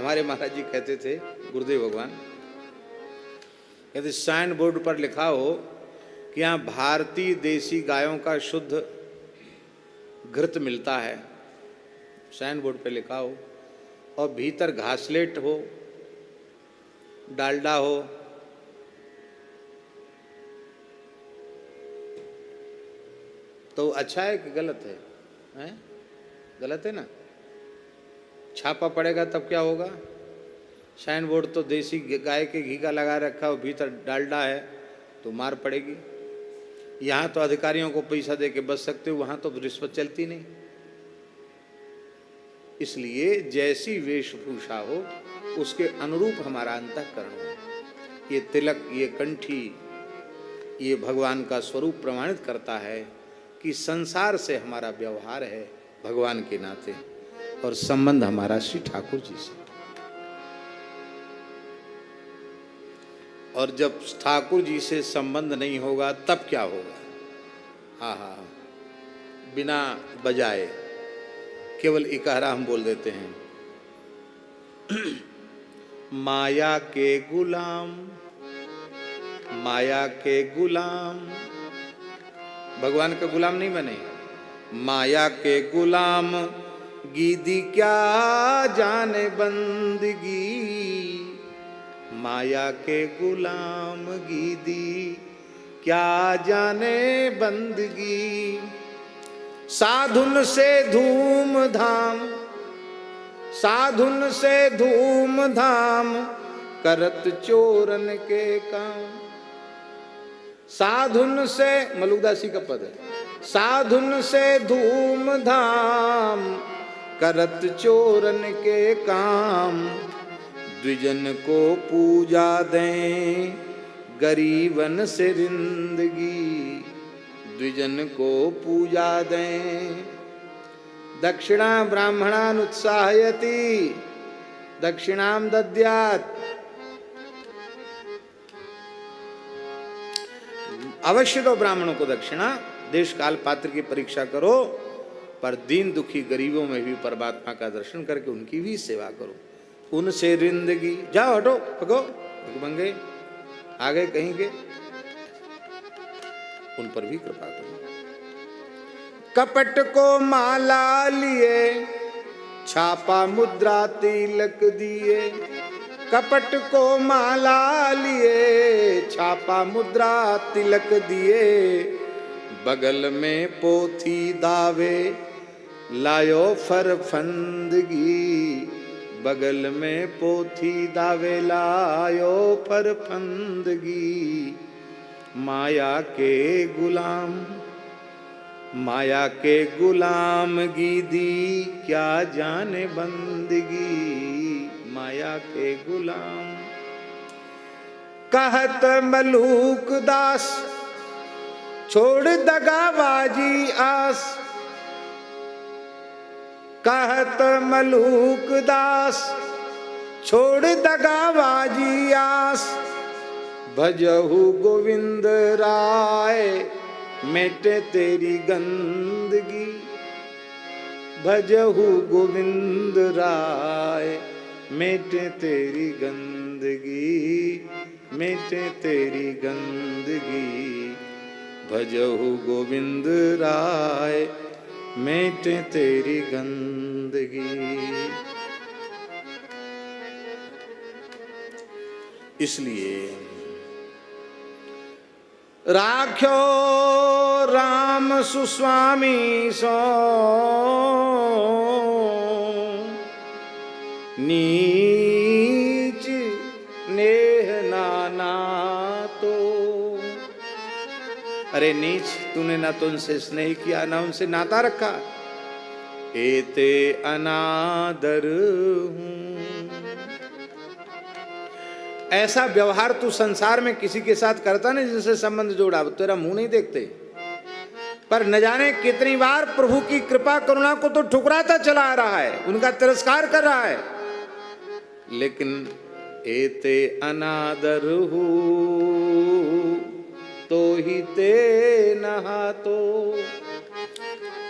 हमारे महाराज जी कहते थे, गुरुदेव भगवान कहते साइन बोर्ड पर लिखा हो कि यहाँ भारतीय देसी गायों का शुद्ध घृत मिलता है, साइन बोर्ड पर लिखा हो, और भीतर घासलेट हो, डालडा हो, तो अच्छा है कि गलत है? हैं? गलत है ना? छापा पड़ेगा तब क्या होगा? साइन बोर्ड तो देसी गाय के घी का लगा रखा हो, भीतर डालडा है तो मार पड़ेगी। यहाँ तो अधिकारियों को पैसा दे के बच सकते हो, वहाँ तो रिश्वत चलती नहीं। इसलिए जैसी वेशभूषा हो उसके अनुरूप हमारा अंतःकरण हो। ये तिलक, ये कंठी, ये भगवान का स्वरूप प्रमाणित करता है कि संसार से हमारा व्यवहार है भगवान के नाते, और संबंध हमारा श्री ठाकुर जी से। और जब ठाकुर जी से संबंध नहीं होगा तब क्या होगा? हाँ हाँ, बिना बजाए केवल इकहरा हम बोल देते हैं, माया के गुलाम, माया के गुलाम। भगवान के गुलाम नहीं बने, माया के गुलाम गीदी क्या जाने बंदगी, माया के गुलाम गीदी क्या जाने बंदगी। साधुन से धूम धाम, साधुन से धूम धाम करत चोरन के काम। साधुन से, मलुकदासी का पद है, साधुन से धूम धाम करत चोरन के काम। द्विजन को पूजा दें गरीबन से रिंदगी, द्विजन को पूजा दें। दक्षिणा ब्राह्मणानुत्साहयति दक्षिणाम दद्यात्। अवश्य दो ब्राह्मणों को दक्षिणा, देश काल पात्र की परीक्षा करो, पर दीन दुखी गरीबों में भी परमात्मा का दर्शन करके उनकी भी सेवा करो। उनसे रिंदगी, जाओ हटो, भगो भगभंगे, आ गए कहीं के, उन पर भी कृपा करो। कपट को माला लिए छापा मुद्रा तिलक दिए, कपट को माला लिए छापा मुद्रा तिलक दिए। बगल में पोथी दावे लायो फरफंदगी, बगल में पोथी दावे लायो फरफंदगी। माया के गुलाम, माया के गुलाम गीदी क्या जाने बंदगी, माया के गुलाम। कहत मलूक दास छोड़ दगाबाजी आस, कहत मलूक दास छोड़ दगाबाजी आस। भजहु गोविंद राय मिटे तेरी गंदगी, भजहु गोविंद राय मिटे तेरी गंदगी, मिटे तेरी गंदगी। भजहु गोविंद राय मिटे तेरी गंदगी। इसलिए राख्यो राम सुस्वामी सो, नीच नेह नाना तो। अरे नीच, तूने ना तो उनसे स्नेह किया ना उनसे नाता रखा। एते अनादर हूं, ऐसा व्यवहार तू संसार में किसी के साथ करता नहीं जिससे संबंध जोड़ा, तेरा मुंह नहीं देखते, पर न जाने कितनी बार प्रभु की कृपा करुणा को तो ठुकराता चला आ रहा है, उनका तिरस्कार कर रहा है। लेकिन एते अनादर हूं तो ही ते नहा तो।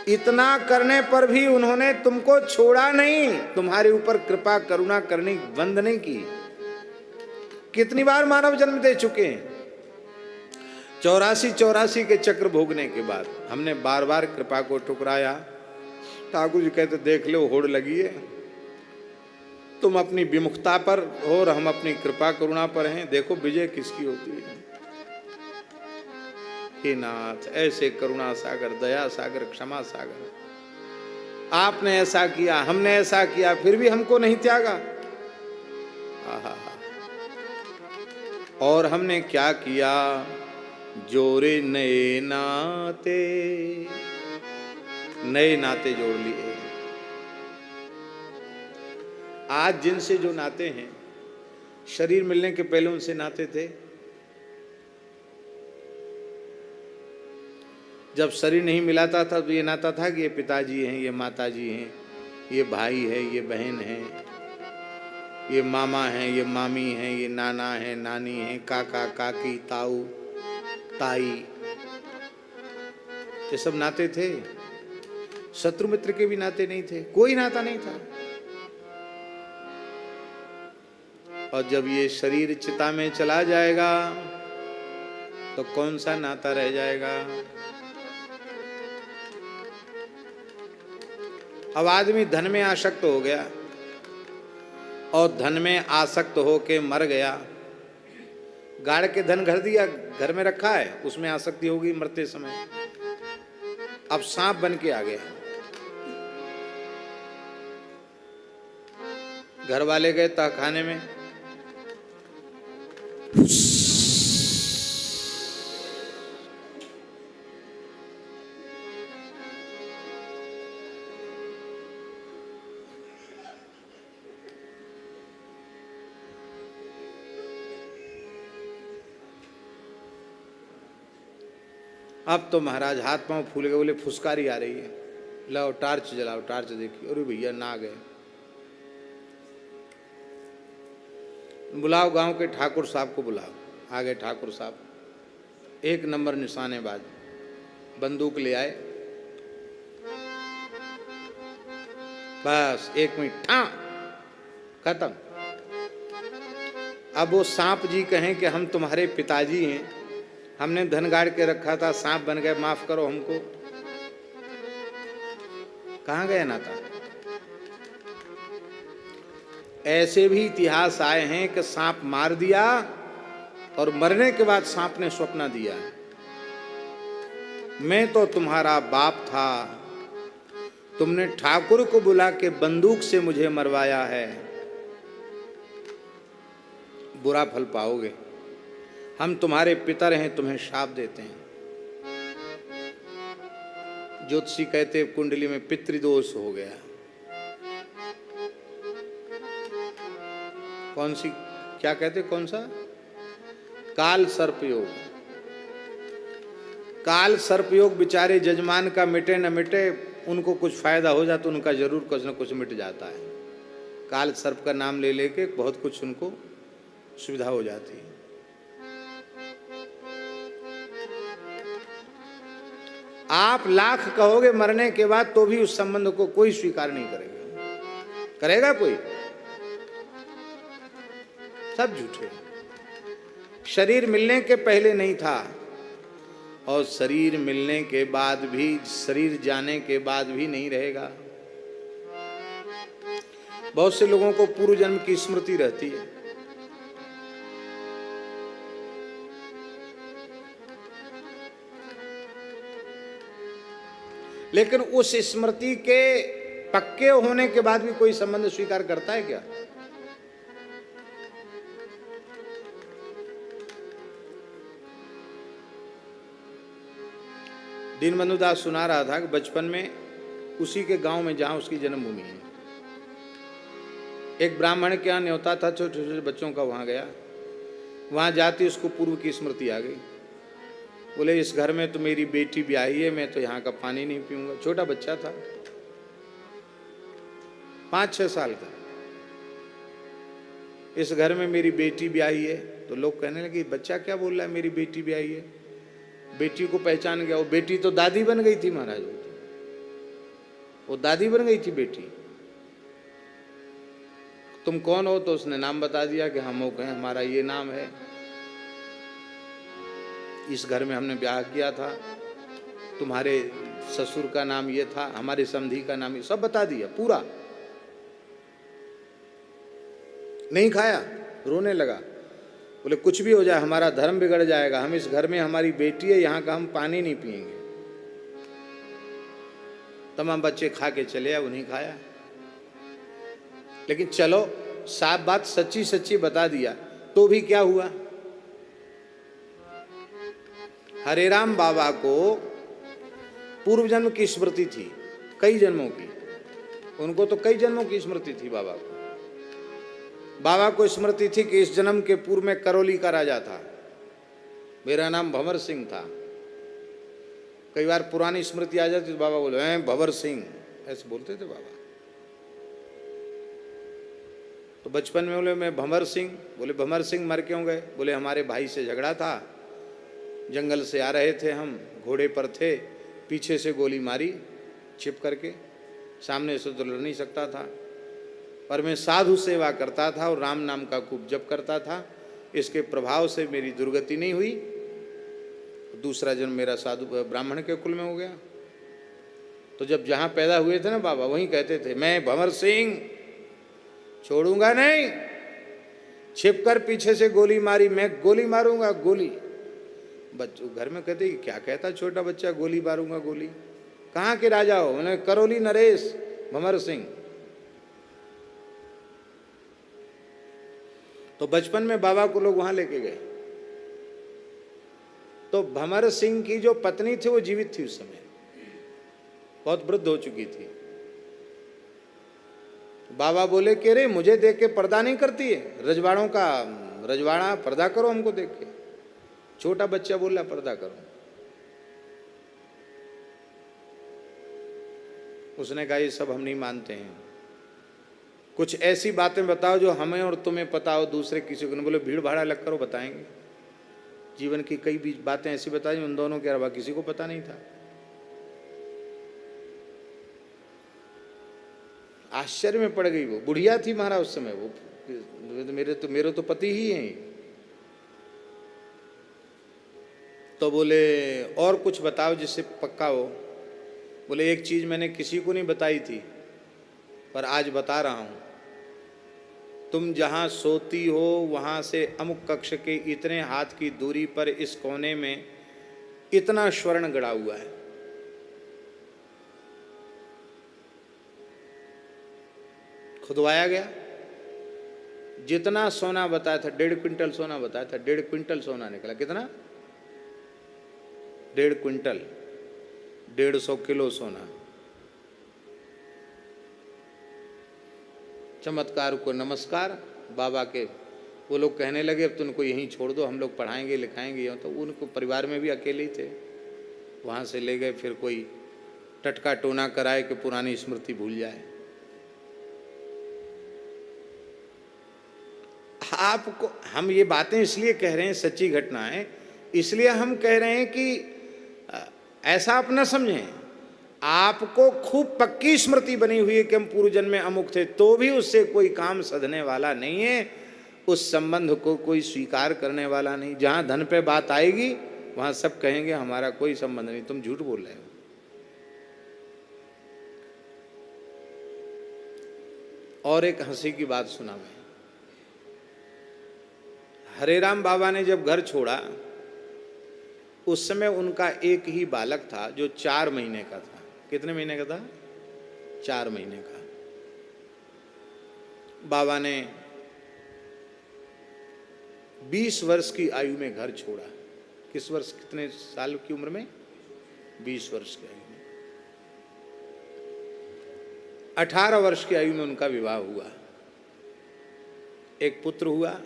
इतना करने पर भी उन्होंने तुमको छोड़ा नहीं, तुम्हारे ऊपर कृपा करुणा करनी बंद नहीं की। कितनी बार मानव जन्म दे चुके हैं, 84 के चक्र भोगने के बाद हमने बार बार कृपा को ठुकराया। ठाकुर जी कहते देख लो होड़ लगी है, तुम अपनी विमुखता पर हो और हम अपनी कृपा करुणा पर हैं, देखो विजय किसकी होती है। हे नाथ, ऐसे करुणा सागर, दया सागर, क्षमा सागर, आपने ऐसा किया, हमने ऐसा किया, फिर भी हमको नहीं त्यागा। आहा, और हमने क्या किया, जोड़े नए नाते, नए नाते जोड़ लिए। आज जिनसे जो नाते हैं, शरीर मिलने के पहले उनसे नाते थे। जब शरीर नहीं मिलाता था तो ये नाता था कि ये पिताजी हैं, ये माताजी हैं, ये भाई है, ये बहन है, ये मामा हैं, ये मामी हैं, ये नाना है, नानी है, काका काकी, ताऊ ताई, ये सब नाते थे। शत्रु मित्र के भी नाते नहीं थे, कोई नाता नहीं था। और जब ये शरीर चिता में चला जाएगा तो कौन सा नाता रह जाएगा। अब आदमी धन में आसक्त हो गया और धन में आसक्त होके मर गया। गाड़ के धन घर दिया, घर में रखा है, उसमें आसक्ति होगी मरते समय। अब सांप बन के आ गया। घर वाले गए तहखाने में, अब तो महाराज हाथ पांव फूल गए, बोले फुसकारी आ रही है, लाओ टार्च जलाओ, टार्च देखी, अरे भैया ना गए। बुलाओ गांव के ठाकुर साहब को बुलाओ। आ गए ठाकुर साहब, एक नंबर निशानेबाज, बंदूक ले आए, बस 1 मिनट ठां खत्म। अब वो सांप जी कहें कि हम तुम्हारे पिताजी हैं, हमने धन गाड़ के रखा था, सांप बन गए, माफ करो हमको, कहां गया नाता। ऐसे भी इतिहास आए हैं कि सांप मार दिया और मरने के बाद सांप ने स्वप्न दिया, मैं तो तुम्हारा बाप था, तुमने ठाकुर को बुला के बंदूक से मुझे मरवाया है, बुरा फल पाओगे, हम तुम्हारे पितर हैं, तुम्हें शाप देते हैं। ज्योतिषी कहते कुंडली में पितृदोष हो गया। कौन सी, क्या कहते, कौन सा, काल सर्पयोग। काल सर्पयोग बेचारे जजमान का मिटे न मिटे, उनको कुछ फायदा हो जाता, उनका जरूर कुछ न कुछ मिट जाता है। काल सर्प का नाम ले लेके बहुत कुछ उनको सुविधा हो जाती है। आप लाख कहोगे मरने के बाद तो भी उस संबंध को कोई स्वीकार नहीं करेगा। करेगा कोई? सब झूठे। शरीर मिलने के पहले नहीं था और शरीर मिलने के बाद भी, शरीर जाने के बाद भी नहीं रहेगा। बहुत से लोगों को पूर्व जन्म की स्मृति रहती है, लेकिन उस स्मृति के पक्के होने के बाद भी कोई संबंध स्वीकार करता है क्या? दीनबंधु दास सुना रहा था कि बचपन में उसी के गांव में जहां उसकी जन्मभूमि है, एक ब्राह्मण के यहाँ न्योता था, छोटे छोटे बच्चों का, वहां गया। वहां जाती उसको पूर्व की स्मृति आ गई। बोले इस घर में तो मेरी बेटी ब्याही है, मैं तो यहाँ का पानी नहीं पीऊंगा। छोटा बच्चा था, 5-6 साल का। इस घर में मेरी बेटी ब्याही है। तो लोग कहने लगे बच्चा क्या बोल रहा है, मेरी बेटी ब्याही है। बेटी को पहचान गया, वो बेटी तो दादी बन गई थी महाराज। वो दादी बन गई थी बेटी। तुम कौन हो? तो उसने नाम बता दिया कि हम लोग हैं, हमारा ये नाम है, इस घर में हमने ब्याह किया था, तुम्हारे ससुर का नाम ये था, हमारे समधी का नाम ये, सब बता दिया पूरा। नहीं खाया, रोने लगा, बोले कुछ भी हो जाए हमारा धर्म बिगड़ जाएगा, हम इस घर में, हमारी बेटी है, यहाँ का हम पानी नहीं पिएंगे। तमाम बच्चे खा के चले आए, वो नहीं खाया। लेकिन चलो साफ बात सच्ची सच्ची बता दिया, तो भी क्या हुआ? हरे राम बाबा को पूर्व जन्म की स्मृति थी, कई जन्मों की, उनको तो कई जन्मों की स्मृति थी बाबा को। बाबा को स्मृति थी कि इस जन्म के पूर्व में करौली का राजा था, मेरा नाम भंवर सिंह था। कई बार पुरानी स्मृति आ जाती तो बाबा बोले हैं भंवर सिंह, ऐसे बोलते थे बाबा। तो बचपन में बोले मैं भंवर सिंह, बोले भंवर सिंह मर क्यों गए? बोले हमारे भाई से झगड़ा था, जंगल से आ रहे थे हम, घोड़े पर थे, पीछे से गोली मारी छिप करके, सामने से तो लड़ नहीं सकता था, पर मैं साधु सेवा करता था और राम नाम का खूब जप करता था, इसके प्रभाव से मेरी दुर्गति नहीं हुई, दूसरा जन्म मेरा साधु ब्राह्मण के कुल में हो गया। तो जब जहाँ पैदा हुए थे ना बाबा, वहीं कहते थे मैं भंवर सिंह छोड़ूंगा नहीं, छिपकर पीछे से गोली मारी, मैं गोली मारूंगा गोली। बच्चों घर में कहते कि क्या कहता छोटा बच्चा, गोली मारूंगा गोली? कहाँ के राजा हो? मैंने करौली नरेश भंवर सिंह। तो बचपन में बाबा को लोग वहां लेके गए, तो भंवर सिंह की जो पत्नी थी वो जीवित थी उस समय, बहुत वृद्ध हो चुकी थी। बाबा बोले कि अरे मुझे देख के पर्दा नहीं करती है, रजवाड़ों का रजवाड़ा, पर्दा करो हमको देख के। छोटा बच्चा बोल रहा पर्दा करो। उसने कहा ये सब हम नहीं मानते हैं, कुछ ऐसी बातें बताओ जो हमें और तुम्हें पता हो, दूसरे किसी को नहीं। बोले भीड़ भाड़ा लग करो, बताएंगे। जीवन की कई भी बातें ऐसी बताई उन दोनों के अलावा किसी को पता नहीं था। आश्चर्य में पड़ गई, वो बुढ़िया थी महाराज उस समय, वो मेरे तो पति ही हैं। तो बोले और कुछ बताओ जिससे पक्का हो। बोले एक चीज मैंने किसी को नहीं बताई थी पर आज बता रहा हूं, तुम जहां सोती हो वहां से अमुक कक्ष के इतने हाथ की दूरी पर इस कोने में इतना स्वर्ण गड़ा हुआ है। खुदवाया गया, जितना सोना बताया था, 1.5 क्विंटल सोना बताया था, 1.5 क्विंटल सोना निकला। कितना? 1.5 क्विंटल, 150 किलो सोना। चमत्कार को नमस्कार। बाबा के वो लोग कहने लगे अब तुमको यहीं छोड़ दो, हम लोग पढ़ाएंगे लिखाएंगे। तो उनको परिवार में भी अकेले ही थे, वहाँ से ले गए, फिर कोई टटका टोना कराए कि पुरानी स्मृति भूल जाए। आपको हम ये बातें इसलिए कह रहे हैं, सच्ची घटना है, इसलिए हम कह रहे हैं कि ऐसा आप न समझें। आपको खूब पक्की स्मृति बनी हुई है कि हम पूर्व जन्म में अमुक थे, तो भी उससे कोई काम सधने वाला नहीं है, उस संबंध को कोई स्वीकार करने वाला नहीं। जहां धन पे बात आएगी वहां सब कहेंगे हमारा कोई संबंध नहीं, तुम झूठ बोल रहे हो। और एक हंसी की बात सुना मैं। हरे राम बाबा ने जब घर छोड़ा उस समय उनका एक ही बालक था जो 4 महीने का था। कितने महीने का था? 4 महीने का। बाबा ने 20 वर्ष की आयु में घर छोड़ा। किस वर्ष, कितने साल की उम्र में? 20 वर्ष की आयु में। 18 वर्ष की आयु में उनका विवाह हुआ। एक पुत्र हुआ,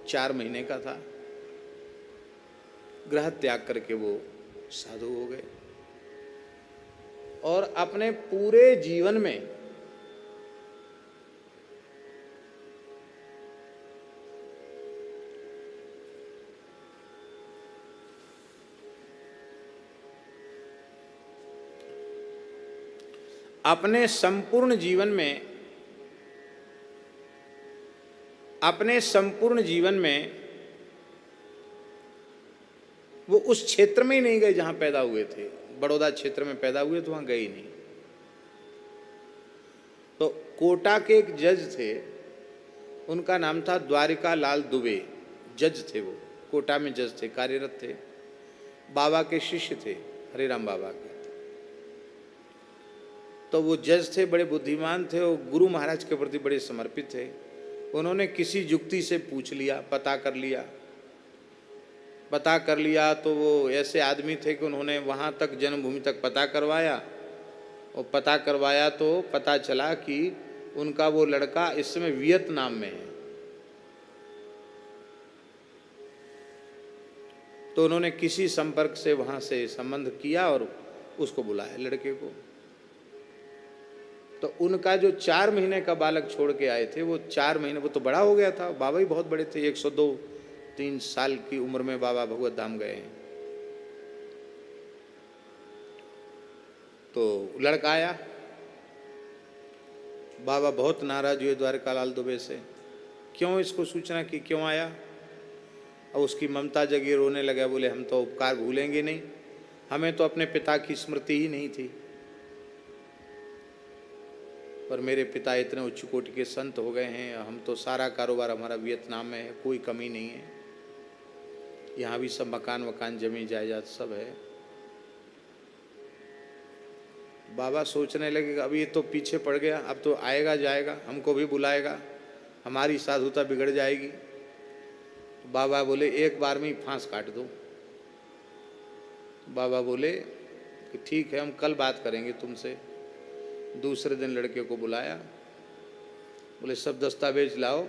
4 महीने का था। ग्रह त्याग करके वो साधु हो गए और अपने पूरे जीवन में अपने संपूर्ण जीवन में वो उस क्षेत्र में ही नहीं गए जहां पैदा हुए थे। बड़ौदा क्षेत्र में पैदा हुए तो वहां गए ही नहीं। तो कोटा के एक जज थे, उनका नाम था द्वारिका लाल दुबे। जज थे वो, कोटा में जज थे, कार्यरत थे, बाबा के शिष्य थे, हरिराम बाबा के। तो वो जज थे, बड़े बुद्धिमान थे और गुरु महाराज के प्रति बड़े समर्पित थे। उन्होंने किसी युक्ति से पूछ लिया, पता कर लिया तो वो ऐसे आदमी थे कि उन्होंने वहाँ तक जन्मभूमि तक पता करवाया, और पता करवाया तो पता चला कि उनका वो लड़का इस समय वियतनाम में है। तो उन्होंने किसी संपर्क से वहाँ से संबंध किया और उसको बुलाया, लड़के को। तो उनका जो 4 महीने का बालक छोड़ के आए थे, वो 4 महीने, वो तो बड़ा हो गया था, बाबा ही बहुत बड़े थे, 102-3 साल की उम्र में बाबा भगवत धाम गए हैं। तो लड़का आया, बाबा बहुत नाराज हुए द्वारका लाल दुबे से, क्यों इसको सूचना की, क्यों आया। और उसकी ममता जगी, रोने लगा, बोले हम तो उपकार भूलेंगे नहीं, हमें तो अपने पिता की स्मृति ही नहीं थी, पर मेरे पिता इतने उच्च कोटि के संत हो गए हैं, हम तो सारा कारोबार हमारा वियतनाम में है, कोई कमी नहीं है, यहाँ भी सब मकान जमी जायदाद सब है। बाबा सोचने लगे अब ये तो पीछे पड़ गया, अब तो आएगा जाएगा, हमको भी बुलाएगा, हमारी साधुता बिगड़ जाएगी। बाबा बोले एक बार में ही फांस काट दो। बाबा बोले कि ठीक है, हम कल बात करेंगे तुमसे। दूसरे दिन लड़के को बुलाया, बोले सब दस्तावेज लाओ,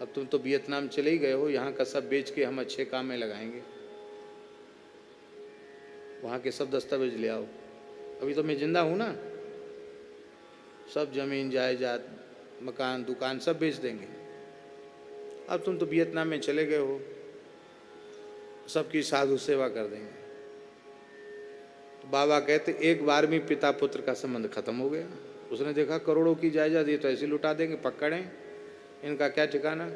अब तुम तो वियतनाम चले ही गए हो, यहाँ का सब बेच के हम अच्छे काम में लगाएंगे, वहाँ के सब दस्तावेज ले आओ, अभी तो मैं जिंदा हूँ ना, सब जमीन जायदाद मकान दुकान सब बेच देंगे, अब तुम तो वियतनाम में चले गए हो, सबकी साधु सेवा कर देंगे। तो बाबा कहते एक बार में पिता पुत्र का संबंध खत्म हो गया। उसने देखा करोड़ों की जायदाद ये तो ऐसे लुटा देंगे, पकड़ें, इनका क्या ठिकाना।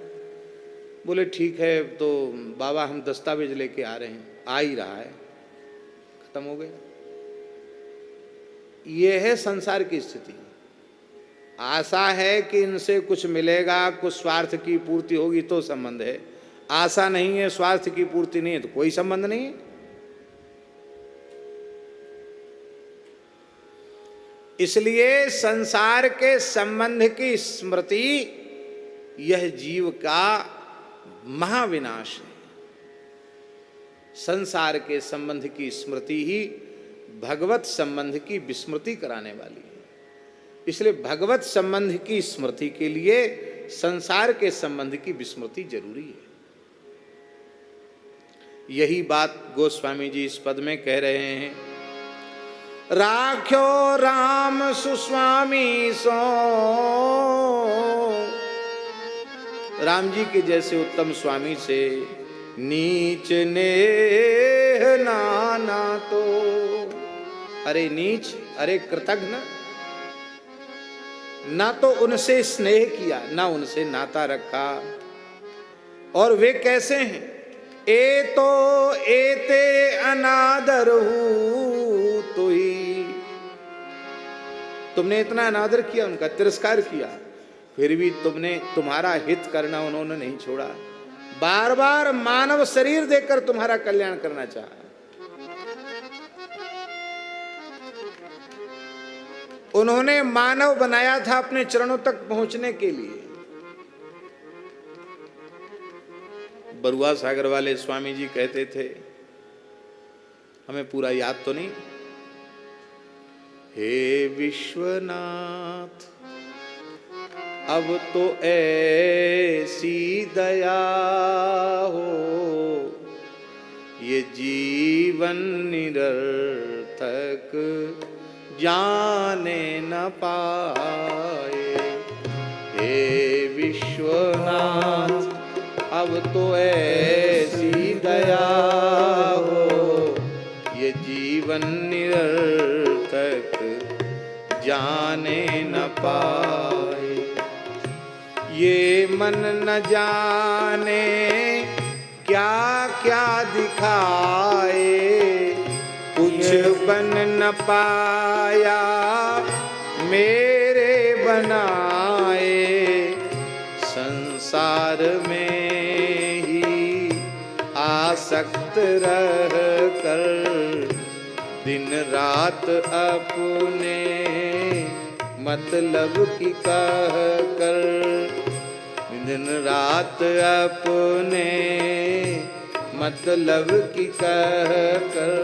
बोले ठीक है, तो बाबा हम दस्तावेज लेके आ रहे हैं, आ ही रहा है, खत्म हो गया। ये है संसार की स्थिति। आशा है कि इनसे कुछ मिलेगा, कुछ स्वार्थ की पूर्ति होगी तो संबंध है, आशा नहीं है, स्वार्थ की पूर्ति नहीं है तो कोई संबंध नहीं है। इसलिए संसार के संबंध की स्मृति यह जीव का महाविनाश है। संसार के संबंध की स्मृति ही भगवत संबंध की विस्मृति कराने वाली है। इसलिए भगवत संबंध की स्मृति के लिए संसार के संबंध की विस्मृति जरूरी है। यही बात गोस्वामी जी इस पद में कह रहे हैं, राख्यो राम सुस्वामी सो। राम जी के जैसे उत्तम स्वामी से नीच नेह नाना तो। अरे नीच, अरे कृतघ्न, ना तो उनसे स्नेह किया, ना उनसे नाता रखा। और वे कैसे हैं? ए तो एते अनादर हूं तो ही। तुमने इतना अनादर किया, उनका तिरस्कार किया, फिर भी तुम्हारा हित करना उन्होंने नहीं छोड़ा। बार बार मानव शरीर देकर तुम्हारा कल्याण करना चाहा। उन्होंने मानव बनाया था अपने चरणों तक पहुंचने के लिए। बरुआ सागर वाले स्वामी जी कहते थे, हमें पूरा याद तो नहीं, हे विश्वनाथ अब तो ऐसी दया हो, ये जीवन निरर्थक जाने न पाए। हे विश्वनाथ अब तो ऐसी दया हो, ये जीवन निरर्थक ये मन न जाने क्या क्या दिखाए, कुछ बन न पाया मेरे बनाए। संसार में ही आसक्त रह कर दिन रात अपने मतलब की कह कर, दिन रात अपने मतलब की कह कर,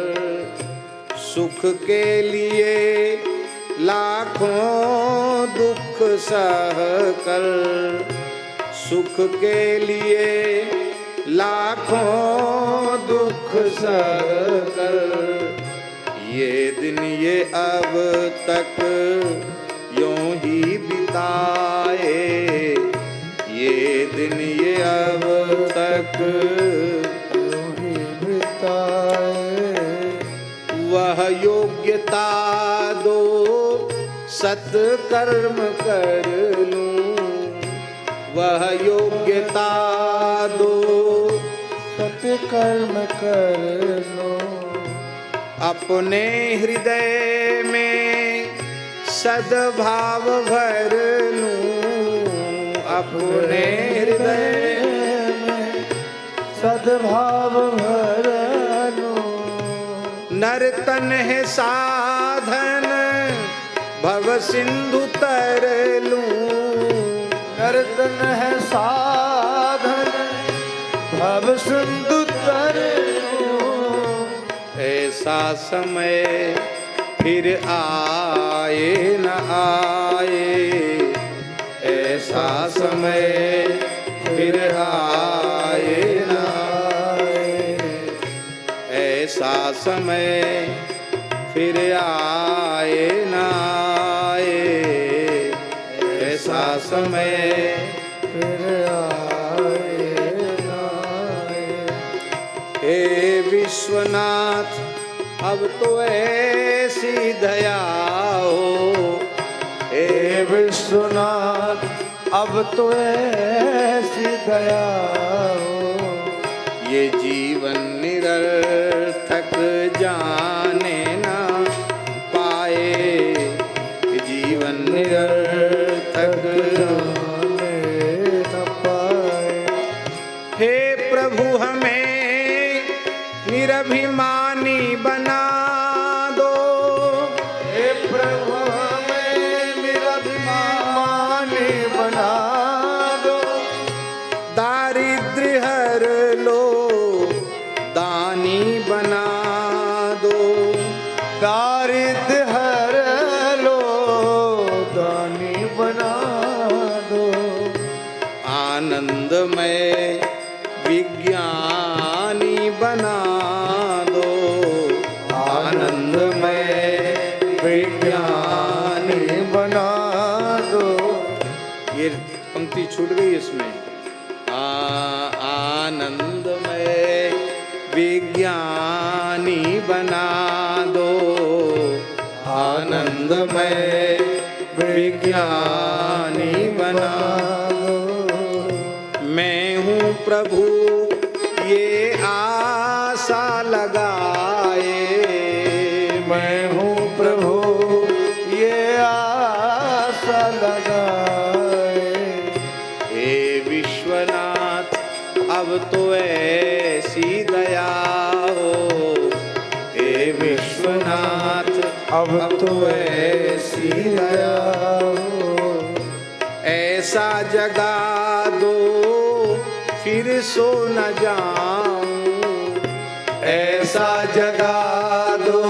सुख के लिए लाखों दुख सह कर, सुख के लिए लाखों दुख सह कर, ये दिन ये अब तक यूं ही बिताए, ये दिन ये अब तक यूं ही बिताए। वह योग्यता दो सत्कर्म कर लूं, वह योग्यता दो सत्कर्म कर लूं। अपने हृदय में सद्भाव भर लूं, अपने हृदय में सद्भाव भर लूं। नर्तन है साधन भव सिंधु तर लूं, नर्तन है साधन भव सिंधु तर लूं। ऐसा समय फिर आए न आए, ऐसा समय फिर आए न आए, ऐसा समय फिर आए न आए, ऐसा समय फिर आए न आए। हे विश्वनाथ अब तो ऐसी दया हो, हे विश्वनाथ अब तो ऐसी दया हो। ये जीवन निरर्थक जाने ना पाए, जीवन निरर्थक जाने न पाए। हे प्रभु हमें निरभिमानी बना दो, हे प्रभु हमें निरभिमानी बना दो। दारिद्र्य हर लो दानी बना दो, दारिद्र्य हर लो दानी बना दो। आनंदमय विज्ञानी बना दो, आनंदमय विज्ञानी बना दो। ये पंक्ति छूट गई इसमें। आनंदमय विज्ञानी बना दो, आनंदमय विज्ञानी बना दो। मैं हूँ प्रभु ये आशा लगाए, मैं हूँ प्रभु ये आशा लगाए। हे विश्वनाथ अब तो ऐसी दया हो, हे विश्वनाथ अब तो ऐसी दया हो। ऐसा जगा दो फिर सो न जाऊं, ऐसा जगा दो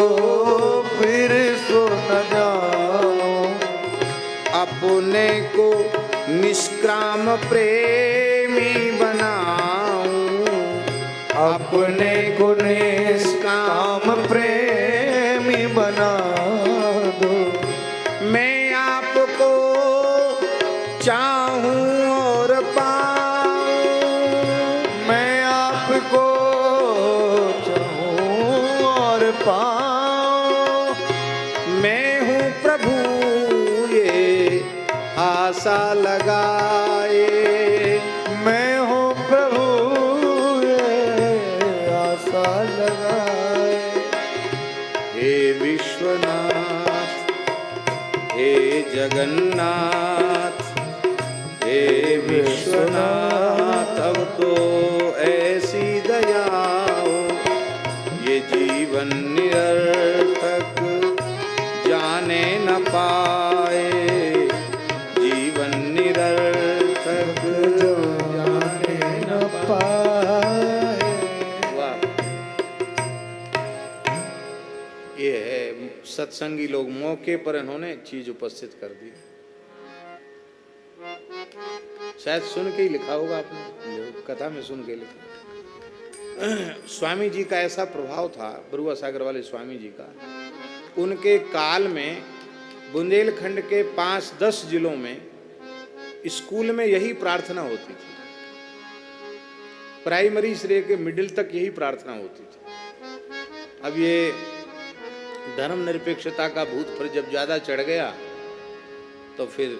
फिर सो न जाऊं। अपने को निष्काम प्रेमी बनाऊं, अपने को निष्काम प्रेमी बना दो। मैं आपको चाहूं और पाऊं, मैं आपको चाहूं और पाऊं। मैं हूँ प्रभु ये आशा लगाए। मैं हूँ प्रभु ये आशा लगाए। हे विश्वनाथ, हे जगन्नाथ, हे विश्वनाथ, अब तो ऐसी दया हो, ये जीवन निरर्थक जाने न पाए, जीवन निरर्थक जाने न पाए। वाह, ये है सत्संगी लोग, मौके पर इन्होंने चीज उपस्थित कर दी। शायद सुन के ही लिखा होगा आपने, कथा में सुन के लिखा। स्वामी जी का ऐसा प्रभाव था, बरुआ सागर वाले स्वामी जी का, उनके काल में बुंदेलखंड के 5-10 जिलों में स्कूल में यही प्रार्थना होती थी, प्राइमरी से लेकर मिडिल तक यही प्रार्थना होती थी। अब ये धर्मनिरपेक्षता का भूत पर जब ज्यादा चढ़ गया तो फिर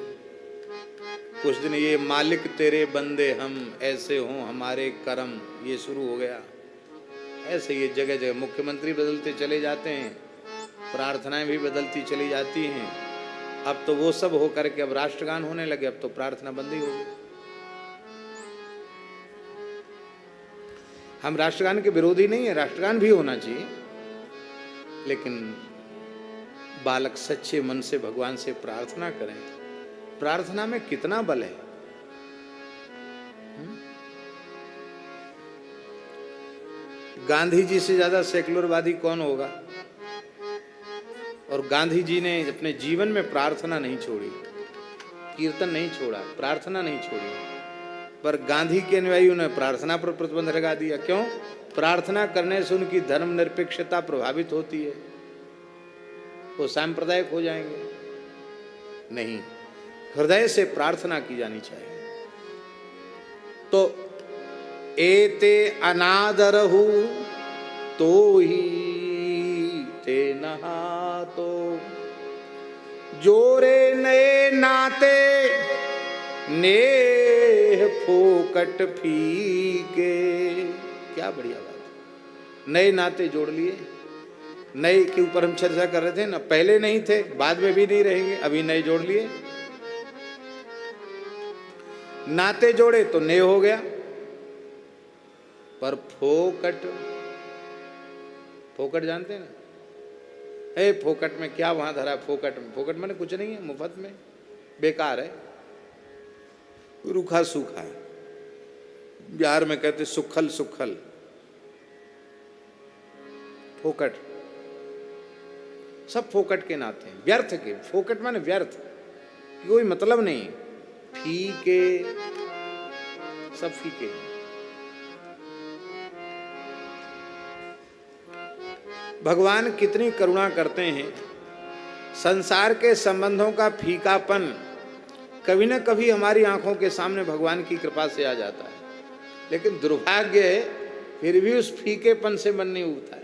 कुछ दिन ये मालिक तेरे बंदे हम, ऐसे हों हमारे कर्म, ये शुरू हो गया। ऐसे ये जगह जगह मुख्यमंत्री बदलते चले जाते हैं, प्रार्थनाएं भी बदलती चली जाती हैं। अब तो वो सब हो करके अब राष्ट्रगान होने लगे, अब तो प्रार्थना बंद ही हो गई। हम राष्ट्रगान के विरोधी नहीं है, राष्ट्रगान भी होना चाहिए, लेकिन बालक सच्चे मन से भगवान से प्रार्थना करें। प्रार्थना में कितना बल है। गांधी जी से ज्यादा सेकुलरवादी कौन होगा? और गांधी जी ने अपने जीवन में प्रार्थना नहीं छोड़ी, कीर्तन नहीं छोड़ा, प्रार्थना नहीं छोड़ी, पर गांधी के अनुयायियों ने प्रार्थना पर प्रतिबंध लगा दिया। क्यों? प्रार्थना करने से उनकी धर्मनिरपेक्षता प्रभावित होती है, वो सांप्रदायिक हो जाएंगे। नहीं, हृदय से प्रार्थना की जानी चाहिए। तो एते अनादरहु तो ही ते नहातो, जोरे नए नाते नेह फोकट फीके। क्या बढ़िया बात, नए नाते जोड़ लिए। नए के ऊपर हम चर्चा कर रहे थे ना, पहले नहीं थे, बाद में भी नहीं रहेंगे, अभी नए जोड़ लिए। नाते जोड़े तो नए हो गया, पर फोकट, फोकट जानते हैं ना? ए फोकट में क्या वहां धरा? फोकट में, फोकट मैंने कुछ नहीं है, मुफ्त में, बेकार है, रूखा सूखा है। बिहार में कहते सुखल सुखल, फोकट, सब फोकट के नाते हैं, व्यर्थ के। फोकट माने व्यर्थ, कोई मतलब नहीं, फीके, सब फीके। भगवान कितनी करुणा करते हैं। संसार के संबंधों का फीकापन कभी न कभी हमारी आंखों के सामने भगवान की कृपा से आ जाता है, लेकिन दुर्भाग्य है फिर भी उस फीकेपन से मन नहीं उगता है,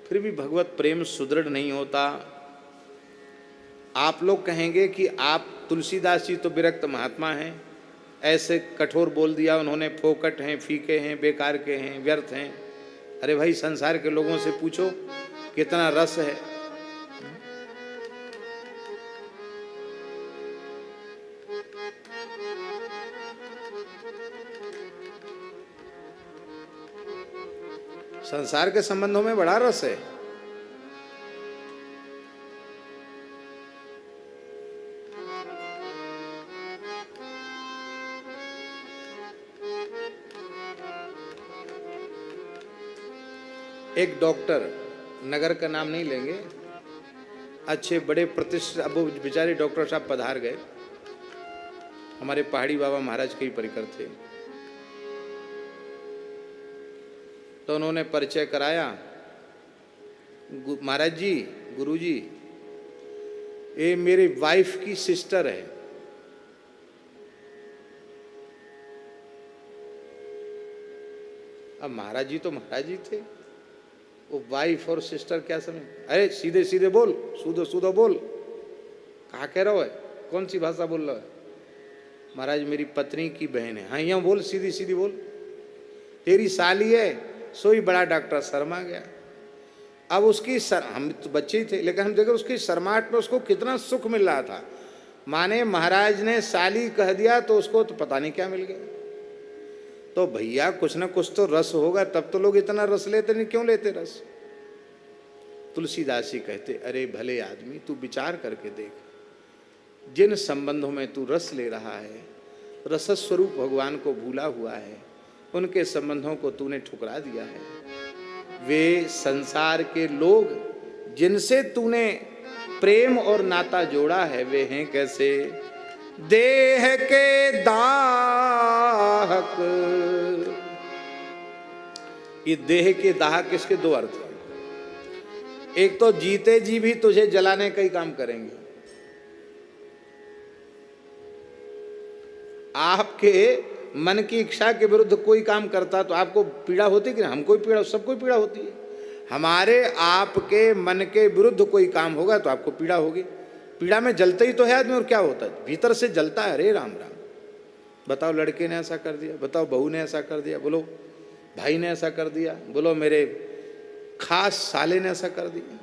फिर भी भगवत प्रेम सुदृढ़ नहीं होता। आप लोग कहेंगे कि आप तुलसीदास जी तो विरक्त महात्मा हैं, ऐसे कठोर बोल दिया उन्होंने, फोकट हैं, फीके हैं, बेकार के हैं, व्यर्थ हैं। अरे भाई, संसार के लोगों से पूछो कितना रस है। संसार के संबंधों में बड़ा रस है। एक डॉक्टर, नगर का नाम नहीं लेंगे, अच्छे बड़े प्रतिष्ठित, अब वो बेचारे डॉक्टर साहब पधार गए, हमारे पहाड़ी बाबा महाराज के ही परिकर थे। तो उन्होंने परिचय कराया, महाराज जी, गुरु जी, ये मेरी वाइफ की सिस्टर है। अब महाराज जी तो महाराज जी थे, वो वाइफ और सिस्टर क्या समझ? अरे सीधे सीधे बोल, सूदो सूदो बोल, कहा कह रहा है? कौन सी भाषा बोल रहा है? महाराज मेरी पत्नी की बहन है। हाँ यूँ बोल, सीधी सीधी बोल। तेरी साली है, सोई बड़ा डॉक्टर शर्मा गया। अब उसकी हम तो बच्चे ही थे, लेकिन हम देखे उसकी शर्माहट में उसको कितना सुख मिल रहा था। माने महाराज ने साली कह दिया तो उसको तो पता नहीं क्या मिल गया। तो भैया कुछ ना कुछ तो रस होगा, तब तो लोग इतना रस लेते नहीं, क्यों लेते रस? तुलसीदास जी कहते, अरे भले आदमी तू विचार करके देख, जिन संबंधों में तू रस ले रहा है, रस स्वरूप भगवान को भूला हुआ है, उनके संबंधों को तूने ठुकरा दिया है। वे संसार के लोग जिनसे तूने प्रेम और नाता जोड़ा है, वे हैं कैसे? देह के दाहक। ये देह के दाहक, इसके दो अर्थ हैं। एक तो जीते जी भी तुझे जलाने का ही काम करेंगे। आपके मन की इच्छा के विरुद्ध कोई काम करता तो आपको पीड़ा होती कि नहीं? हमको पीड़ा, सबको पीड़ा होती है। हमारे आपके मन के विरुद्ध कोई काम होगा तो आपको पीड़ा होगी। पीड़ा में जलता ही तो है आदमी, और क्या होता है? भीतर से जलता है। अरे राम राम, बताओ लड़के ने ऐसा कर दिया, बताओ बहू ने ऐसा कर दिया, बोलो भाई ने ऐसा कर दिया, बोलो मेरे खास साले ने ऐसा कर दिया।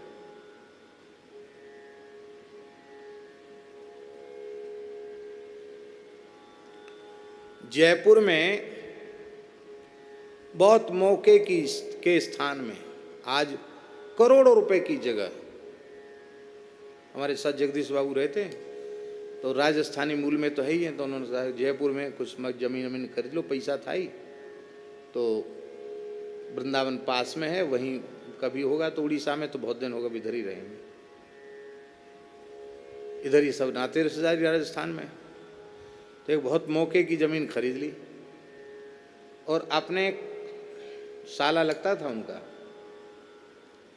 जयपुर में बहुत मौके के स्थान में आज करोड़ों रुपए की जगह, हमारे साथ जगदीश बाबू रहते हैं, तो राजस्थानी मूल में तो है ही है, तो उन्होंने कहा जयपुर में कुछ जमीन खरीद लो, पैसा था ही तो वृंदावन पास में है, वहीं कभी होगा तो उड़ीसा में तो बहुत दिन होगा, इधर ही रहेंगे, इधर ही सब नाते रिश्तेदारी राजस्थान में। तो एक बहुत मौके की ज़मीन खरीद ली और अपने साला लगता था उनका,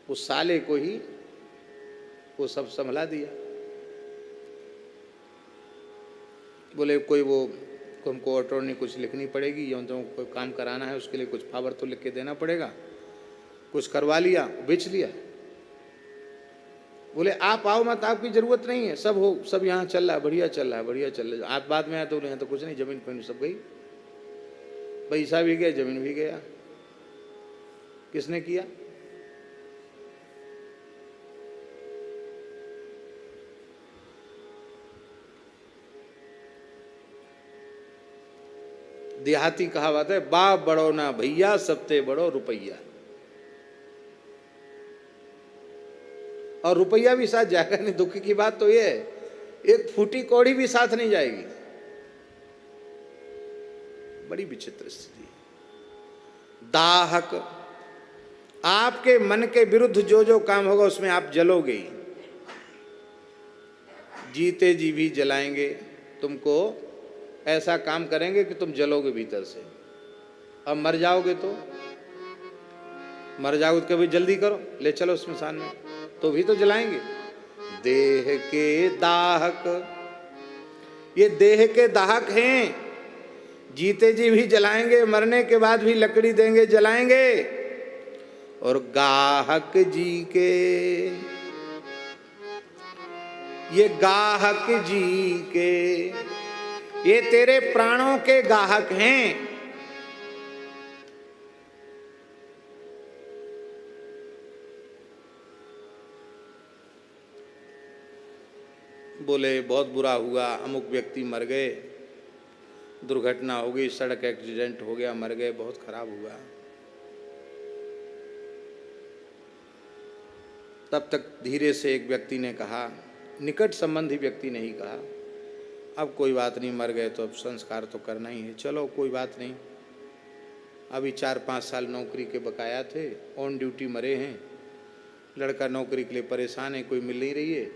उस साले को ही वो सब संभला दिया। बोले कोई वो हमको अटॉर्नी कुछ लिखनी पड़ेगी, या तो कोई काम कराना है उसके लिए कुछ फावर तो लिख के देना पड़ेगा, कुछ करवा लिया, बेच लिया। बोले आप आओ मत, आपकी जरूरत नहीं है, सब हो, सब यहाँ चल रहा है, बढ़िया चल रहा है, बढ़िया चल रहा है। आप बाद में आए तो यहाँ तो कुछ नहीं, जमीन पर सब गई, पैसा भी गया, जमीन भी गया। किसने किया? देहाती कहावत है, बाप बड़ो ना भैया, सबते बड़ो रुपया। और रुपया भी साथ जाएगा नहीं। दुख की बात तो ये है, एक फूटी कौड़ी भी साथ नहीं जाएगी। बड़ी विचित्र स्थिति। दाहक, आपके मन के विरुद्ध जो जो काम होगा उसमें आप जलोगे ही। जीते जी भी जलाएंगे तुमको, ऐसा काम करेंगे कि तुम जलोगे भीतर से। अब मर जाओगे तो कभी जल्दी करो, ले चलो स्मशान में, तो भी तो जलाएंगे। देह के दाहक, ये देह के दाहक हैं, जीते जी भी जलाएंगे, मरने के बाद भी लकड़ी देंगे, जलाएंगे। और गाहक जी के, ये गाहक जी के, ये तेरे प्राणों के गाहक हैं। बोले बहुत बुरा हुआ, अमुक व्यक्ति मर गए, दुर्घटना हो गई, सड़क एक्सीडेंट हो गया, मर गए, बहुत खराब हुआ। तब तक धीरे से एक व्यक्ति ने कहा, निकट संबंधी व्यक्ति ने ही कहा, अब कोई बात नहीं, मर गए तो अब संस्कार तो करना ही है, चलो कोई बात नहीं। अभी 4-5 साल नौकरी के बकाया थे, ऑन ड्यूटी मरे हैं, लड़का नौकरी के लिए परेशान है, कोई मिल नहीं रही है,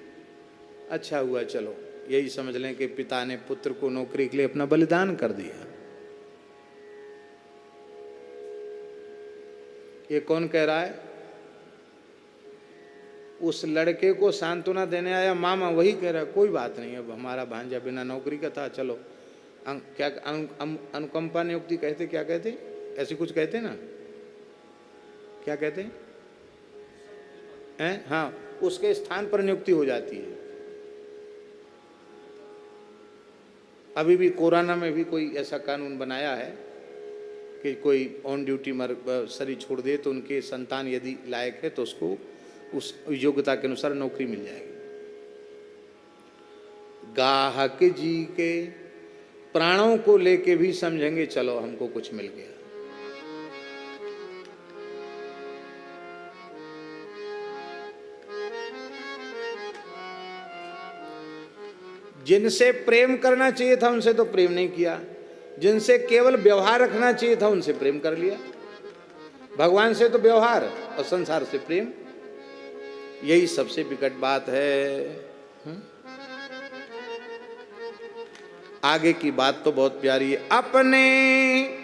अच्छा हुआ, चलो यही समझ लें कि पिता ने पुत्र को नौकरी के लिए अपना बलिदान कर दिया। ये कौन कह रहा है? उस लड़के को सांत्वना देने आया मामा, वही कह रहा है कोई बात नहीं, अब हमारा भांजा बिना नौकरी का था, चलो क्या अनुकंपा नियुक्ति कहते, क्या कहते, ऐसी कुछ कहते ना, क्या कहते हैं? हाँ, उसके स्थान पर नियुक्ति हो जाती है। अभी भी कोरोना में भी कोई ऐसा कानून बनाया है कि कोई ऑन ड्यूटी शरीर छोड़ दे तो उनके संतान यदि लायक है तो उसको उस योग्यता के अनुसार नौकरी मिल जाएगी। गाहक जी के प्राणों को लेके भी समझेंगे चलो हमको कुछ मिल गया। जिनसे प्रेम करना चाहिए था उनसे तो प्रेम नहीं किया, जिनसे केवल व्यवहार रखना चाहिए था उनसे प्रेम कर लिया। भगवान से तो व्यवहार और संसार से प्रेम, यही सबसे विकट बात है। आगे की बात तो बहुत प्यारी है। अपने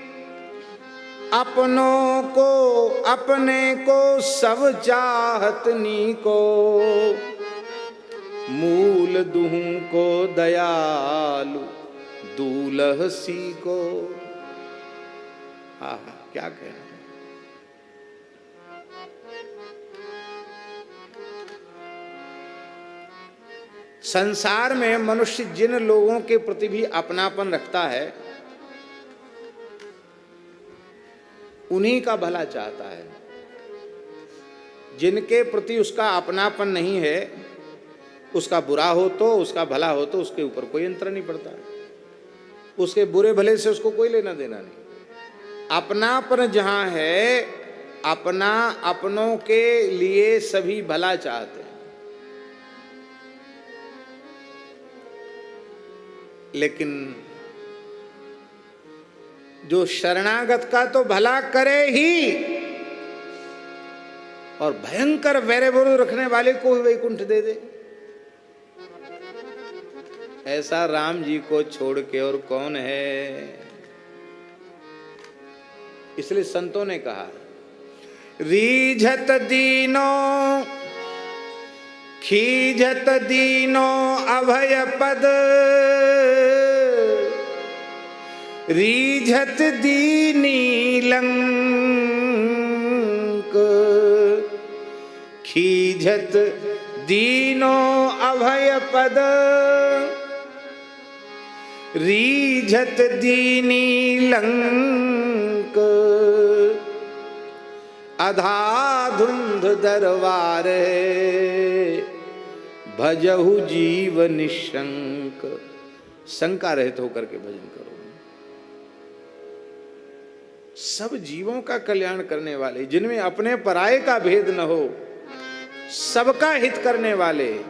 को सब चाहत नी को, मूल दुहूं को दयालु दूल्ह सी को। हाँ क्या कहना। संसार में मनुष्य जिन लोगों के प्रति भी अपनापन रखता है उन्हीं का भला चाहता है। जिनके प्रति उसका अपनापन नहीं है, उसका बुरा हो तो उसका भला हो तो उसके ऊपर कोई अंतर नहीं पड़ता। उसके बुरे भले से उसको कोई लेना देना नहीं। अपनापन जहां है, अपनों के लिए सभी भला चाहते हैं। लेकिन जो शरणागत का तो भला करे ही और भयंकर वैर विरोध रखने वाले को ही वैकुंठ दे दे, ऐसा राम जी को छोड़ के और कौन है। इसलिए संतों ने कहा रीझत दीनो खीझत दीनो अभय पद, रीझत दीनी लंक, खीझत दीनो अभय पद, रीझत दीनी लंक, अधाधुंध दरबार भजहु जीव निशंक। शंका रहित होकर के भजन करो। सब जीवों का कल्याण करने वाले, जिनमें अपने पराये का भेद न हो, सबका हित करने वाले,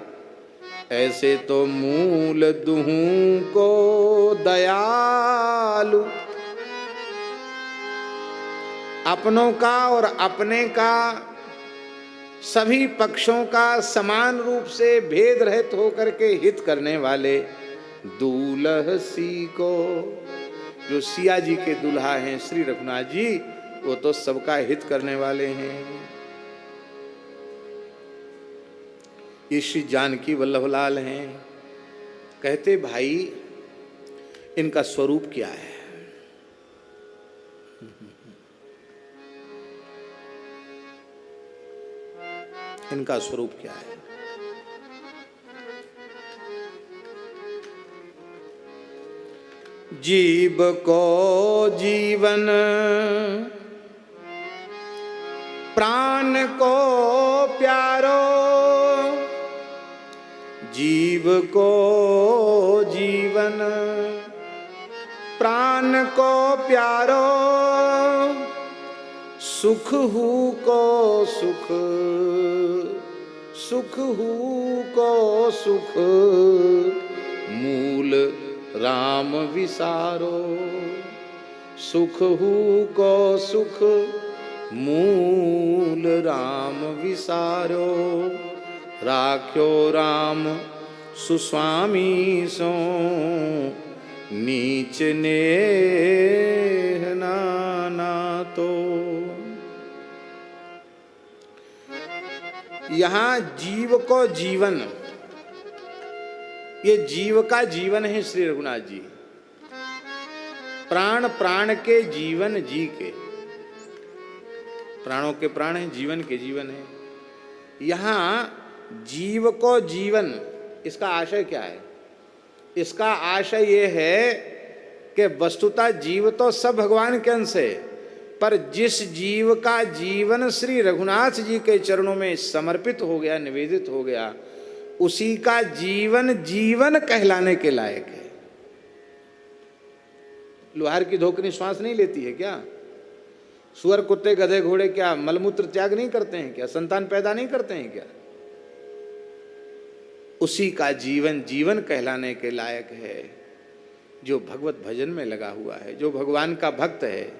ऐसे तो मूल दुहूं को दयालु, अपनों का और अपने का सभी पक्षों का समान रूप से भेद रहित होकर के हित करने वाले दूल्ह सी को। जो सिया जी के दुल्हा हैं श्री रघुनाथ जी, वो तो सबका हित करने वाले हैं। ये श्री जानकी वल्लभलाल हैं। कहते भाई इनका स्वरूप क्या है। इनका स्वरूप क्या है। जीव को जीवन प्राण को प्यारो, जीव को जीवन प्राण को प्यारो, सुख हु को सुख, सुख हु को सुख, मूल राम विसारो, सुख हु को सुख, मूल राम विसारो, राख्यो राम सुस्वामी सो, नीच नेह नाना तो। यहां जीव को जीवन, ये जीव का जीवन है श्री रघुनाथ जी। प्राण प्राण के जीवन जी के, प्राणों के प्राण हैं, जीवन के जीवन है। यहां जीव को जीवन, इसका आशय क्या है। इसका आशय ये है कि वस्तुतः जीव तो सब भगवान के अंश है, पर जिस जीव का जीवन श्री रघुनाथ जी के चरणों में समर्पित हो गया, निवेदित हो गया, उसी का जीवन जीवन कहलाने के लायक है। लोहार की धोकनी श्वास नहीं लेती है क्या? सुअर कुत्ते गधे घोड़े क्या मलमूत्र त्याग नहीं करते हैं क्या? संतान पैदा नहीं करते हैं क्या? उसी का जीवन जीवन कहलाने के लायक है जो भगवत भजन में लगा हुआ है, जो भगवान का भक्त है।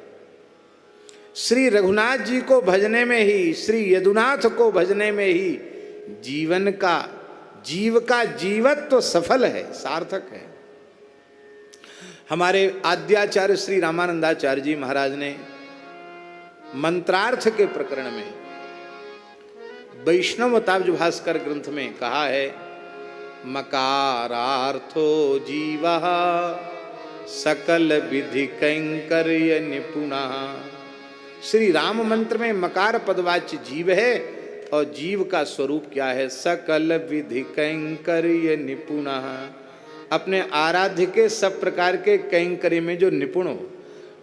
श्री रघुनाथ जी को भजने में ही, श्री यदुनाथ को भजने में ही जीवन का, जीव का जीवत्व तो सफल है, सार्थक है। हमारे आद्याचार्य श्री रामानंदाचार्य जी महाराज ने मंत्रार्थ के प्रकरण में वैष्णवताब्ज भास्कर ग्रंथ में कहा है, मकारार्थो जीवः सकल विधि कैंकर्य निपुणः। श्री राम मंत्र में मकार पदवाच्य जीव है और जीव का स्वरूप क्या है? सकल विधि कैंकर्य निपुणः। अपने आराध्य के सब प्रकार के कैंकर्य में जो निपुण हो,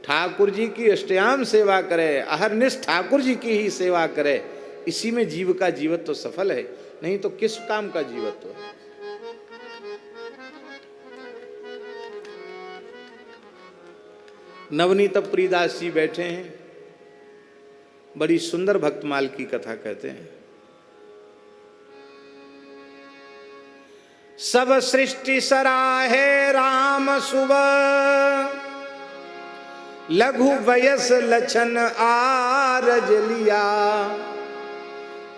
ठाकुर जी की अष्टयाम सेवा करे, अहरनिश ठाकुर जी की ही सेवा करे, इसी में जीव का जीवत्व तो सफल है, नहीं तो किस काम का जीवत्व है? नवनीत प्रियदास जी बैठे हैं, बड़ी सुंदर भक्तमाल की कथा कहते हैं। सब सृष्टि सराहे राम सुब, लघु वयस लछन आरज लिया,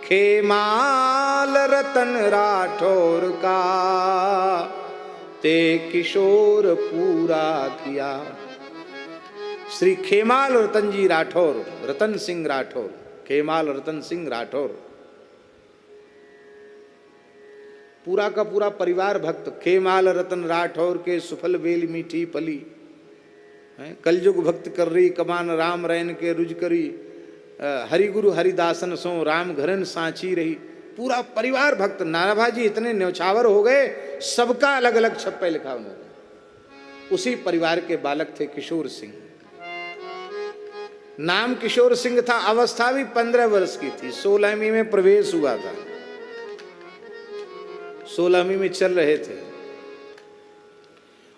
खेमाल रतन राठौर का ते किशोर पूरा किया। श्री खेमाल रतन जी राठौर, रतन सिंह राठौर, खेमाल रतन सिंह राठौर, पूरा का पूरा परिवार भक्त। खेमाल रतन राठौर के सुफल बेल मीठी फली, कलयुग भक्त कर रही कमान राम रैन के रुज करी, हरिगुरु हरिदासन सो राम घरन सांची रही। पूरा परिवार भक्त। नानाभाजी इतने न्यौछावर हो गए, सबका अलग अलग छप्पे लिखा उन्होंने। उसी परिवार के बालक थे किशोर सिंह, नाम किशोर सिंह था। अवस्था भी 15 वर्ष की थी, 16वीं में प्रवेश हुआ था, 16वीं में चल रहे थे।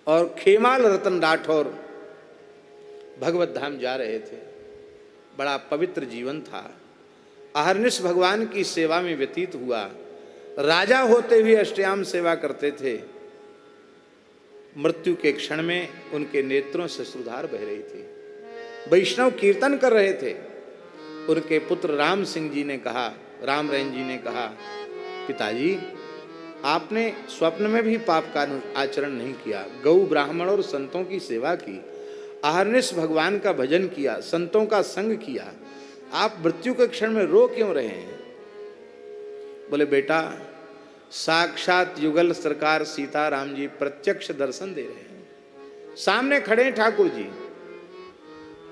और खेमाल रतन राठौर भगवत धाम जा रहे थे। बड़ा पवित्र जीवन था, अहरनिश भगवान की सेवा में व्यतीत हुआ। राजा होते हुए अष्टयाम सेवा करते थे। मृत्यु के क्षण में उनके नेत्रों से सुधार बह रही थी। वैष्णव कीर्तन कर रहे थे। उनके पुत्र राम सिंह जी ने कहा, राम रैन जी ने कहा, पिताजी आपने स्वप्न में भी पाप का आचरण नहीं किया, गौ ब्राह्मण और संतों की सेवा की, अहरनिश भगवान का भजन किया, संतों का संग किया, आप मृत्यु के क्षण में रो क्यों रहे हैं? बोले बेटा, साक्षात युगल सरकार सीताराम जी प्रत्यक्ष दर्शन दे रहे हैं, सामने खड़े हैं ठाकुर जी,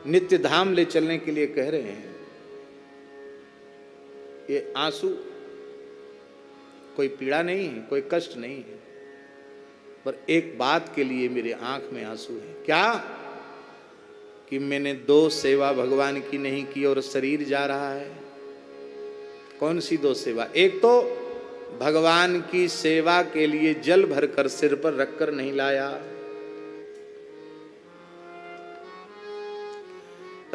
नित्य धाम ले चलने के लिए कह रहे हैं। ये आंसू कोई पीड़ा नहीं है, कोई कष्ट नहीं है, पर एक बात के लिए मेरे आंख में आंसू है। क्या? कि मैंने 2 सेवा भगवान की नहीं की और शरीर जा रहा है। कौन सी 2 सेवा? एक तो भगवान की सेवा के लिए जल भरकर सिर पर रखकर नहीं लाया,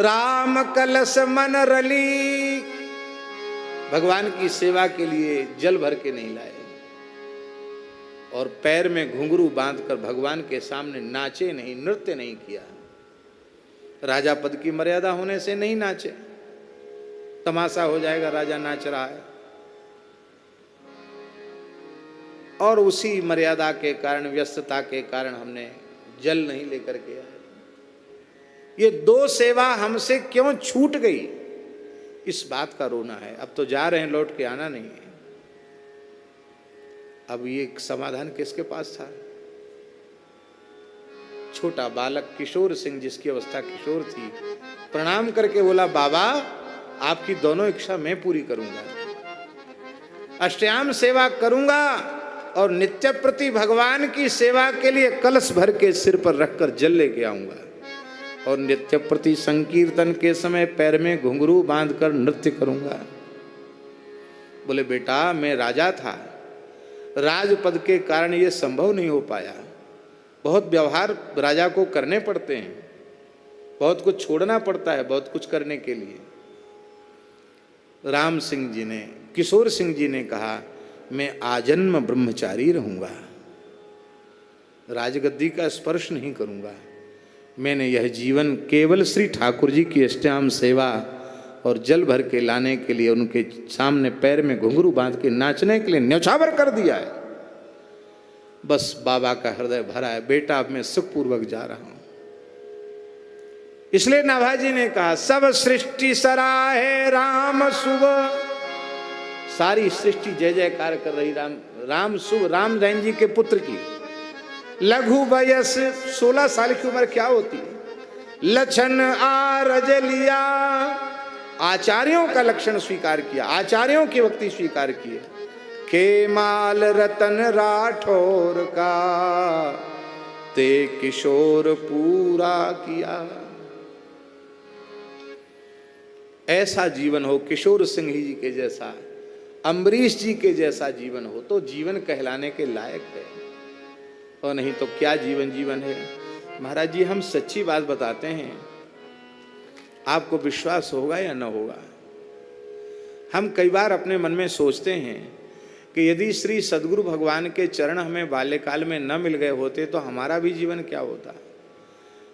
राम कलश मन रली, भगवान की सेवा के लिए जल भर के नहीं लाए, और पैर में घुंघरू बांधकर भगवान के सामने नाचे नहीं, नृत्य नहीं किया। राजा पद की मर्यादा होने से नहीं नाचे, तमाशा हो जाएगा राजा नाच रहा है। और उसी मर्यादा के कारण, व्यस्तता के कारण हमने जल नहीं लेकर के आए। ये 2 सेवा हमसे क्यों छूट गई, इस बात का रोना है। अब तो जा रहे हैं, लौट के आना नहीं है। अब ये समाधान किसके पास था? छोटा बालक किशोर सिंह, जिसकी अवस्था किशोर थी, प्रणाम करके बोला, बाबा आपकी दोनों इच्छा मैं पूरी करूंगा, अष्टयाम सेवा करूंगा, और नित्य प्रति भगवान की सेवा के लिए कलश भर के सिर पर रखकर जल लेके आऊंगा और नित्य प्रति संकीर्तन के समय पैर में घुंघरू बांधकर नृत्य करूंगा। बोले बेटा मैं राजा था, राजपद के कारण यह संभव नहीं हो पाया। बहुत व्यवहार राजा को करने पड़ते हैं, बहुत कुछ छोड़ना पड़ता है बहुत कुछ करने के लिए। राम सिंह जी ने, किशोर सिंह जी ने कहा मैं आजन्म ब्रह्मचारी रहूंगा, राजगद्दी का स्पर्श नहीं करूंगा। मैंने यह जीवन केवल श्री ठाकुर जी की अष्टयाम सेवा और जल भर के लाने के लिए, उनके सामने पैर में घुंघरू बांध के नाचने के लिए न्यौछावर कर दिया है। बस बाबा का हृदय भरा है, बेटा अब मैं सुखपूर्वक जा रहा हूं। इसलिए नाभाजी ने कहा सब सृष्टि सराहे राम शुभ, सारी सृष्टि जय जयकार कर रही राम शुभ, राम जैन जी के पुत्र की। लघु वयस 16 साल की उम्र क्या होती है, लक्षण आरज लिया, आचार्यों का लक्षण स्वीकार किया, आचार्यों की भक्ति स्वीकार की है। खेमाल रतन राठौर का ते किशोर पूरा किया। ऐसा जीवन हो किशोर सिंह जी के जैसा, अम्बरीश जी के जैसा जीवन हो तो जीवन कहलाने के लायक है, और नहीं तो क्या जीवन जीवन है। महाराज जी हम सच्ची बात बताते हैं, आपको विश्वास होगा या न होगा। हम कई बार अपने मन में सोचते हैं कि यदि श्री सद्गुरु भगवान के चरण हमें बाल्यकाल में न मिल गए होते तो हमारा भी जीवन क्या होता,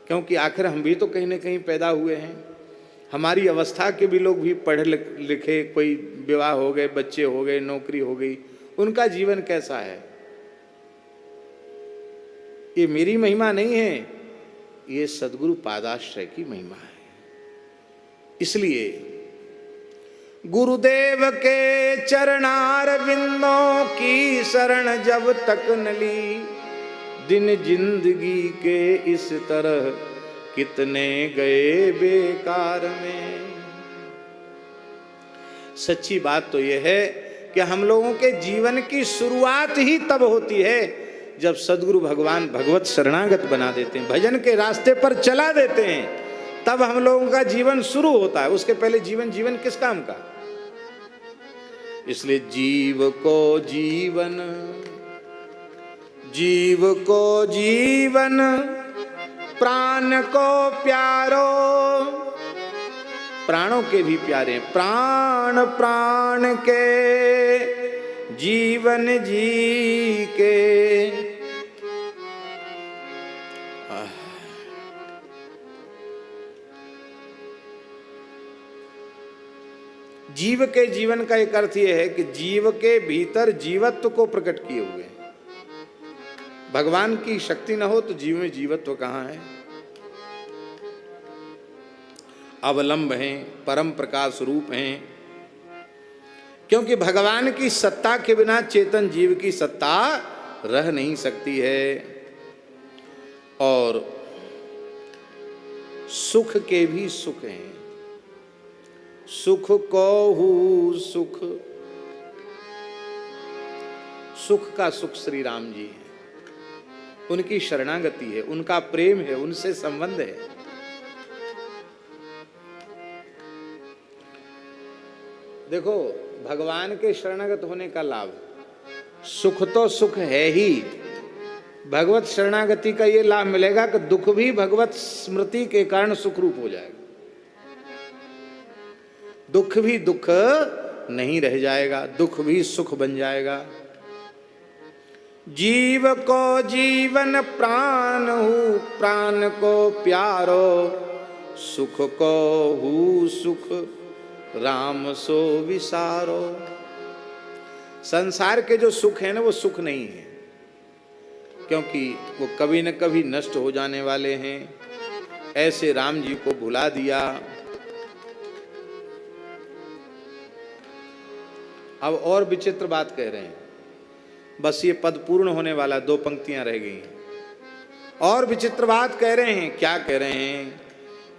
क्योंकि आखिर हम भी तो कहीं न कहीं पैदा हुए हैं। हमारी अवस्था के भी लोग भी पढ़े लिखे, कोई विवाह हो गए, बच्चे हो गए, नौकरी हो गई, उनका जीवन कैसा है। ये मेरी महिमा नहीं है, ये सद्गुरु पादाश्रय की महिमा है। इसलिए गुरुदेव के चरणार बिंदों की शरण जब तक न ली, दिन जिंदगी के इस तरह कितने गए बेकार में। सच्ची बात तो यह है कि हम लोगों के जीवन की शुरुआत ही तब होती है जब सद्गुरु भगवान भगवत शरणागत बना देते हैं, भजन के रास्ते पर चला देते हैं, तब हम लोगों का जीवन शुरू होता है। उसके पहले जीवन किस काम का। इसलिए जीव को जीवन प्राण को प्यारो, प्राणों के भी प्यारे, प्राण के जीवन जी के। जीव के जीवन का एक अर्थ यह है कि जीव के भीतर जीवत्व को प्रकट किए हुए हैं। भगवान की शक्ति न हो तो जीव में जीवत्व कहाँ है। अवलंब हैं, परम प्रकाश रूप हैं, क्योंकि भगवान की सत्ता के बिना चेतन जीव की सत्ता रह नहीं सकती है। और सुख के भी सुख हैं, सुख को हूँ सुख, सुख का सुख श्री राम जी है, उनकी शरणागति है, उनका प्रेम है, उनसे संबंध है। देखो भगवान के शरणागत होने का लाभ, सुख तो सुख है ही, भगवत शरणागति का ये लाभ मिलेगा कि दुख भी भगवत स्मृति के कारण सुख रूप हो जाएगा, दुख भी दुख नहीं रह जाएगा, दुख भी सुख बन जाएगा। जीव को जीवन प्राण हूँ, प्राण को प्यारो, सुख को हूँ सुख, राम सो विसारो। संसार के जो सुख है ना वो सुख नहीं है, क्योंकि वो कभी न कभी नष्ट हो जाने वाले हैं। ऐसे राम जी को भुला दिया। अब और विचित्र बात कह रहे हैं, बस ये पद पूर्ण होने वाला, 2 पंक्तियां रह गई हैं। और विचित्र बात कह रहे हैं, क्या कह रहे हैं,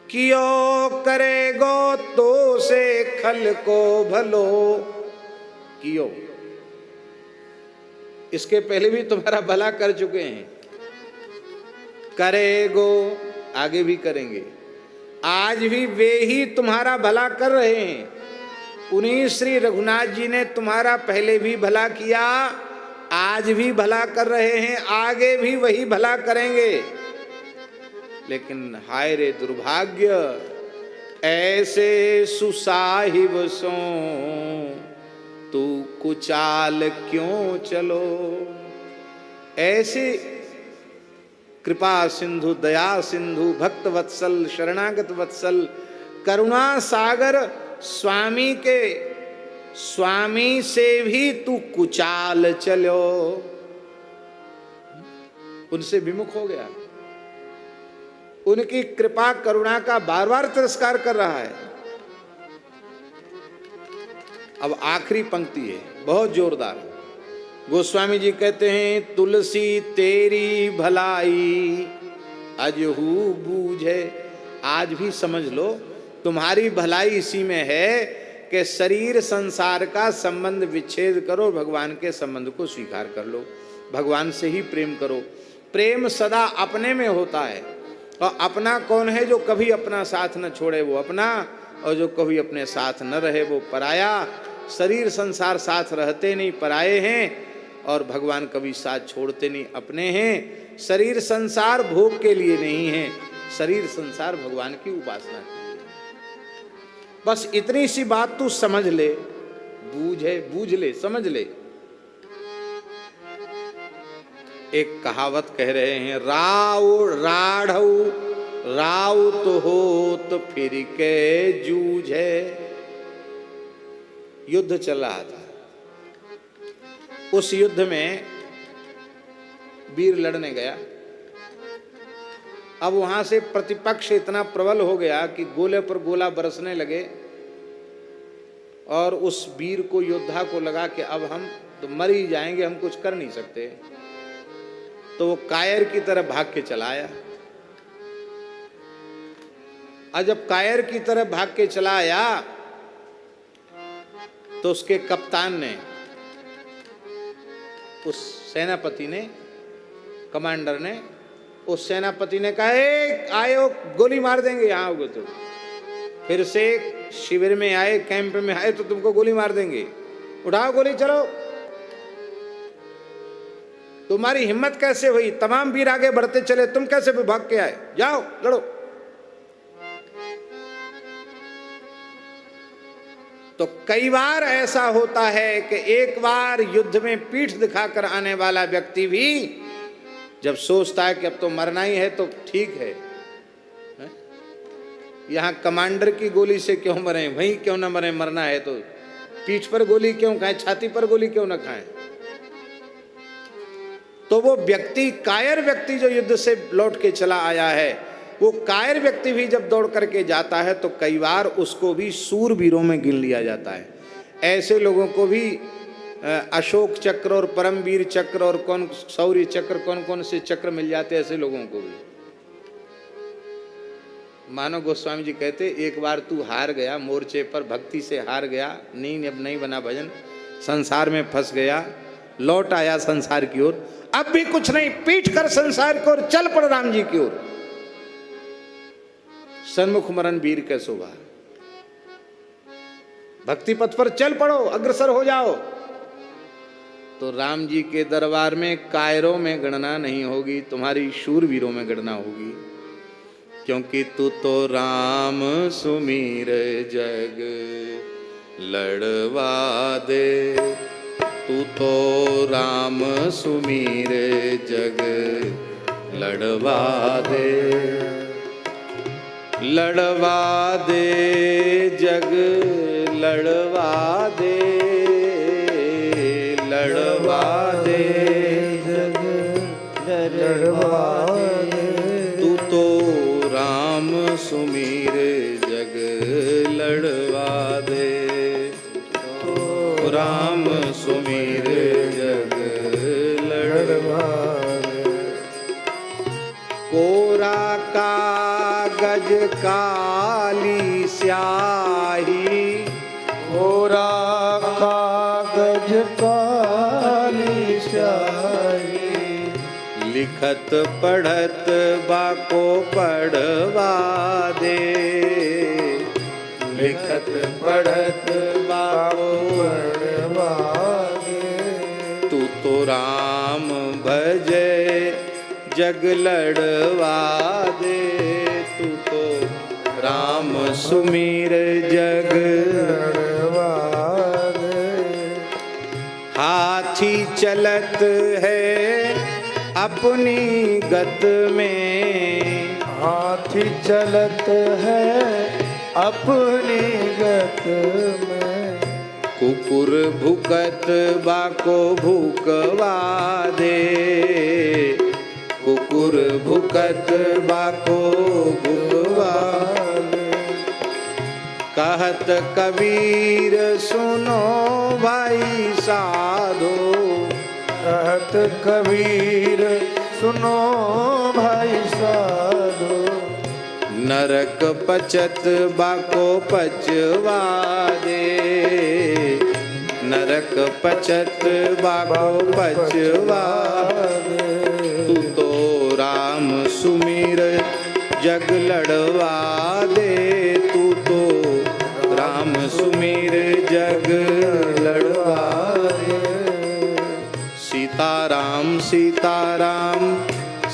कियो करेगो तो से खल को भलो, कियो इसके पहले भी तुम्हारा भला कर चुके हैं, करेगो, आगे भी करेंगे। आज भी वे ही तुम्हारा भला कर रहे हैं। उन्हीं श्री रघुनाथ जी ने तुम्हारा पहले भी भला किया, आज भी भला कर रहे हैं, आगे भी वही भला करेंगे। लेकिन हाय रे दुर्भाग्य, ऐसे सुसाहिब सो तू कुचाल क्यों चलो। ऐसे कृपा सिंधु, दया सिंधु, भक्त वत्सल, शरणागत वत्सल, करुणा सागर स्वामी के, स्वामी से भी तू कुचाल चलो। उनसे विमुख हो गया, उनकी कृपा करुणा का बार बार तिरस्कार कर रहा है। अब आखिरी पंक्ति है बहुत जोरदार। गोस्वामी जी कहते हैं, तुलसी तेरी भलाई अजहू बूझे। आज भी समझ लो तुम्हारी भलाई इसी में है कि शरीर संसार का संबंध विच्छेद करो, भगवान के संबंध को स्वीकार कर लो, भगवान से ही प्रेम करो। प्रेम सदा अपने में होता है, और अपना कौन है? जो कभी अपना साथ न छोड़े वो अपना, और जो कभी अपने साथ न रहे वो पराया। शरीर संसार साथ रहते नहीं, पराये हैं, और भगवान कभी साथ छोड़ते नहीं, अपने हैं। शरीर संसार भोग के लिए नहीं है, शरीर संसार भगवान की उपासना के लिए। बस इतनी सी बात तू समझ ले, बूझ ले, समझ ले। एक कहावत कह रहे हैं, राउत होत फिर के जूझे। युद्ध चल रहा था, उस युद्ध में वीर लड़ने गया। अब वहां से प्रतिपक्ष इतना प्रबल हो गया कि गोले पर गोला बरसने लगे, और उस वीर को, योद्धा को लगा कि अब हम तो मर ही जाएंगे, हम कुछ कर नहीं सकते। तो वो कायर की तरह भाग के चला आया। और जब कायर की तरह भाग के चला आया तो उसके कप्तान ने, उस सेनापति ने, कमांडर ने, उस सेनापति ने कहा, आयो गोली मार देंगे, यहाँ आओगे तो फिर से शिविर में आए, कैंप में आए तो तुमको गोली मार देंगे, उठाओ गोली, चलो। तुम्हारी हिम्मत कैसे हुई? तमाम वीर आगे बढ़ते चले, तुम कैसे भाग के आए? जाओ लड़ो। तो कई बार ऐसा होता है कि एक बार युद्ध में पीठ दिखाकर आने वाला व्यक्ति भी जब सोचता है कि अब तो मरना ही है तो ठीक है, यहां कमांडर की गोली से क्यों मरे, वहीं क्यों ना मरे, मरना है तो पीठ पर गोली क्यों खाएं, छाती पर गोली क्यों ना खाएं। तो वो व्यक्ति, कायर व्यक्ति जो युद्ध से लौट के चला आया है, वो कायर व्यक्ति भी जब दौड़ करके जाता है तो कई बार उसको भी सूरवीरों में गिन लिया जाता है। ऐसे लोगों को भी अशोक चक्र और परमवीर चक्र और कौन शौर्य चक्र, कौन कौन से चक्र मिल जाते हैं ऐसे लोगों को भी। मानो गोस्वामी जी कहते, एक बार तू हार गया मोर्चे पर, भक्ति से हार गया, नहीं अब नहीं बना भजन, संसार में फंस गया, लौट आया संसार की ओर, अब भी कुछ नहीं, पीठ कर संसार की ओर चल पड़ राम जी की ओर। सन्मुख मरण वीर के शोभा, भक्ति पथ पर चल पड़ो, अग्रसर हो जाओ। तो राम जी के दरबार में कायरों में गणना नहीं होगी, तुम्हारी शूरवीरों में गणना होगी। क्योंकि तू तो राम सुमीर जग लड़वा दे, तू तो राम सुमीर जग लड़वा दे, लड़वा दे जग लड़वा दे, लड़वा दे जग लड़वा दे, तू तो राम सुमीर जग लड़वा दे, तो राम सुमीर जग लड़वा दे। कोरा कागज काली स्याही, कोरा कागज काली स्याही, लिखत पढ़त बाको पढ़वा दे, लिखत पढ़त बाको पढ़वा दे। तू तो राम भजे जग लड़वा दे, तू तो राम सुमीर जग लड़वा दे। हाथी चलत है अपनी गत में, हाथी चलत है अपनी गत में। कुकुर भुकत बाको भूकवा दे, कुकुर भुकत बाको भूकवा दे। कहत कबीर सुनो भाई साधो, कहत कबीर सुनो भाई साधो। नरक पचत बाको पचवा दे, नरक पचत बाको पचवा दे। तू तो राम सुमीर जग लड़वा दे, तू तो राम सुमीर जग लड़वा दे। सीताराम सीताराम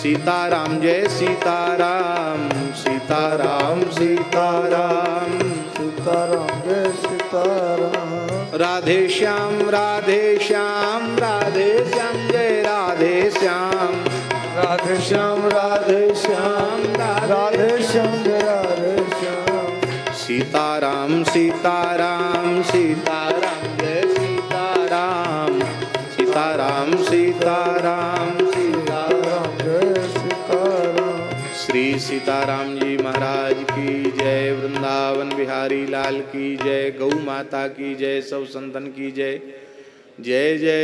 सीताराम जय सीताराम, सीताराम सीताराम सीताराम जय सीताराम। राधे श्याम राधे श्याम राधे श्याम जय राधे श्याम, राधे श्याम राधे श्याम राधे श्याम राधे श्याम। सीताराम सीताराम सीताराम जय सीताराम, सीताराम सीताराम सीताराम जय सीताराम। श्री सीताराम जी महाराज की जय, वृंदावन बिहारी लाल की जय, गौ माता की जय, सब संतन की जय, जय जय।